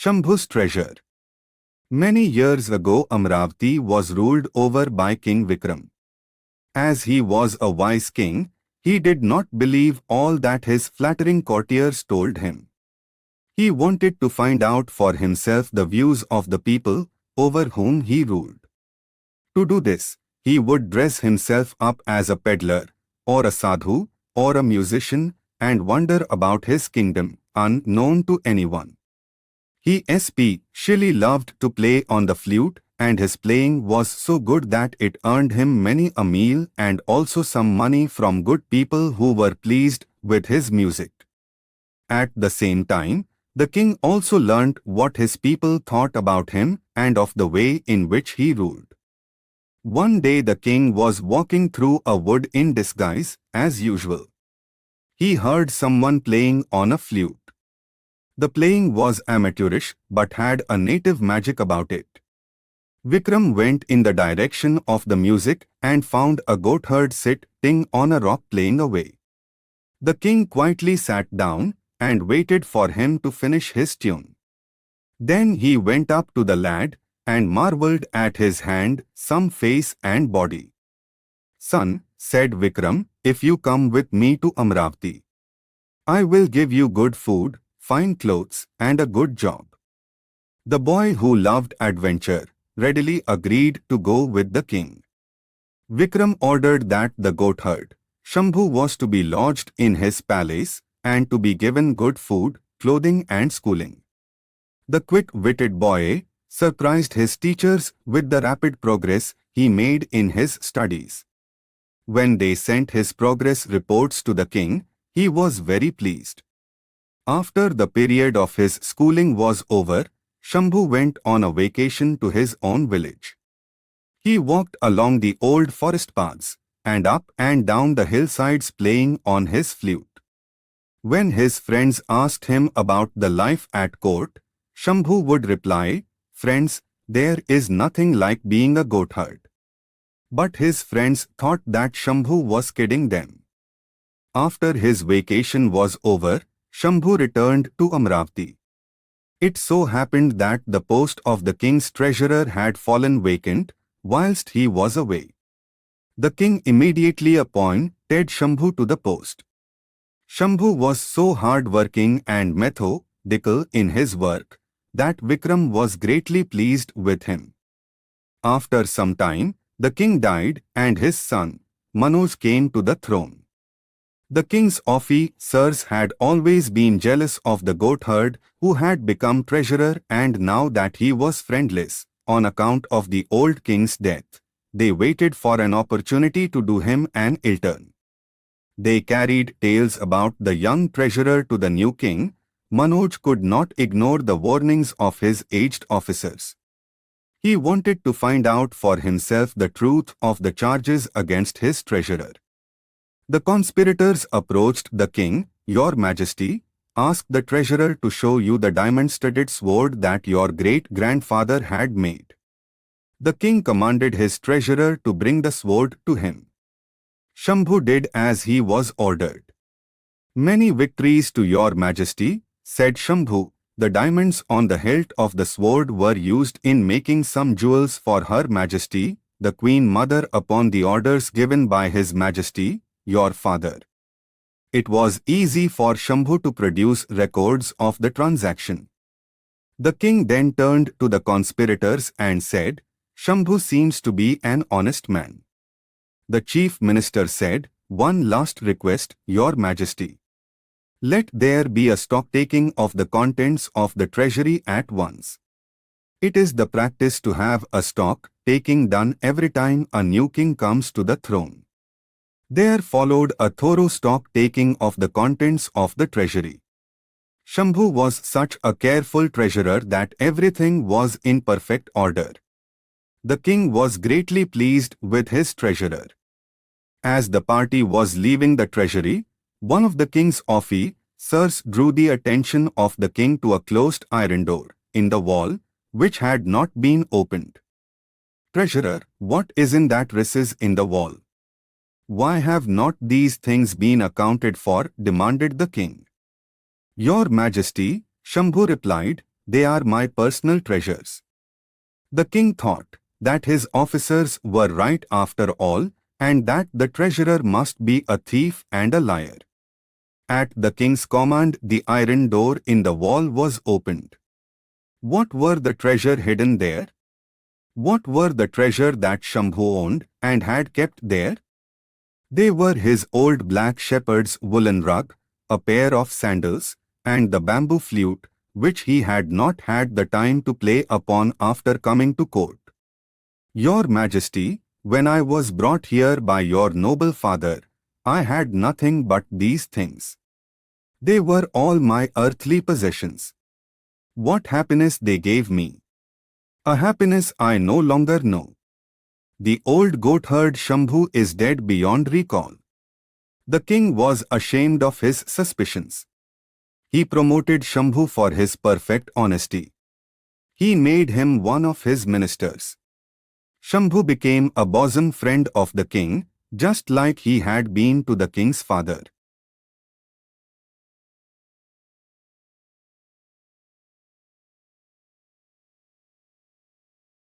Shambhu's treasure. Many years ago Amaravati was ruled over by King Vikram. As he was a wise king, he did not believe all that his flattering courtiers told him. He wanted to find out for himself the views of the people over whom he ruled. To do this, he would dress himself up as a pedlar, or a sadhu, or a musician, and wander about his kingdom, unknown to anyone. He especially loved to play on the flute, and his playing was so good that it earned him many a meal and also some money from good people who were pleased with his music. At the same time, the king also learnt what his people thought about him and of the way in which he ruled. One day the king was walking through a wood in disguise, as usual. He heard someone playing on a flute. The playing was amateurish but had a native magic about it. Vikram went in the direction of the music and found a goatherd sitting on a rock playing away. The king quietly sat down and waited for him to finish his tune. Then he went up to the lad and marvelled at his hand, some face and body. "Son," said Vikram, "if you come with me to Amaravati, I will give you good food, fine clothes, and a good job." The boy, who loved adventure, readily agreed to go with the king. Vikram ordered that the goatherd, Shambhu, was to be lodged in his palace and to be given good food, clothing and schooling. The quick-witted boy surprised his teachers with the rapid progress he made in his studies. When they sent his progress reports to the king, he was very pleased. After the period of his schooling was over, Shambhu went on a vacation to his own village. He walked along the old forest paths and up and down the hillsides playing on his flute. When his friends asked him about the life at court, Shambhu would reply, "Friends, there is nothing like being a goatherd." But his friends thought that Shambhu was kidding them. After his vacation was over, Shambhu returned to Amaravati. It so happened that the post of the king's treasurer had fallen vacant whilst he was away. The king immediately appointed Shambhu to the post. Shambhu was so hard-working and methodical in his work that Vikram was greatly pleased with him. After some time, the king died and his son, Manoj, came to the throne. The king's officers had always been jealous of the goatherd who had become treasurer, and now that he was friendless on account of the old king's death, they waited for an opportunity to do him an ill turn. They carried tales about the young treasurer to the new king. Manoj could not ignore the warnings of his aged officers. He wanted to find out for himself the truth of the charges against his treasurer. The conspirators approached the king. "Your Majesty, ask the treasurer to show you the diamond-studded sword that your great-grandfather had made." The king commanded his treasurer to bring the sword to him. Shambhu did as he was ordered. "Many victories to your Majesty," said Shambhu. The diamonds on the hilt of the sword were used in making some jewels for Her Majesty, the Queen Mother, upon the orders given by His Majesty, your father. It was easy for Shambhu to produce records of the transaction. The king then turned to the conspirators and said, "Shambhu seems to be an honest man." The chief minister said, "One last request, your Majesty. Let there be a stock-taking of the contents of the treasury at once. It is the practice to have a stock-taking done every time a new king comes to the throne." There followed a thorough stock-taking of the contents of the treasury. Shambhu was such a careful treasurer that everything was in perfect order. The king was greatly pleased with his treasurer. As the party was leaving the treasury, one of the king's officers drew the attention of the king to a closed iron door in the wall, which had not been opened. "Treasurer, what is in that recess in the wall? Why have not these things been accounted for?" demanded the king. "Your Majesty," Shambhu replied, they are my personal treasures." The king thought that his officers were right after all, and that the treasurer must be a thief and a liar. At the king's command, the iron door in the wall was opened. What were the treasure hidden there? What were the treasure that Shambhu owned and had kept there? They were his old black shepherd's woolen rug, a pair of sandals, and the bamboo flute, which he had not had the time to play upon after coming to court. "Your Majesty, when I was brought here by your noble father, I had nothing but these things. They were all my earthly possessions. What happiness they gave me! A happiness I no longer know. The old goatherd Shambhu is dead beyond recall." The king was ashamed of his suspicions. He promoted Shambhu for his perfect honesty. He made him one of his ministers. Shambhu became a bosom friend of the king, just like he had been to the king's father.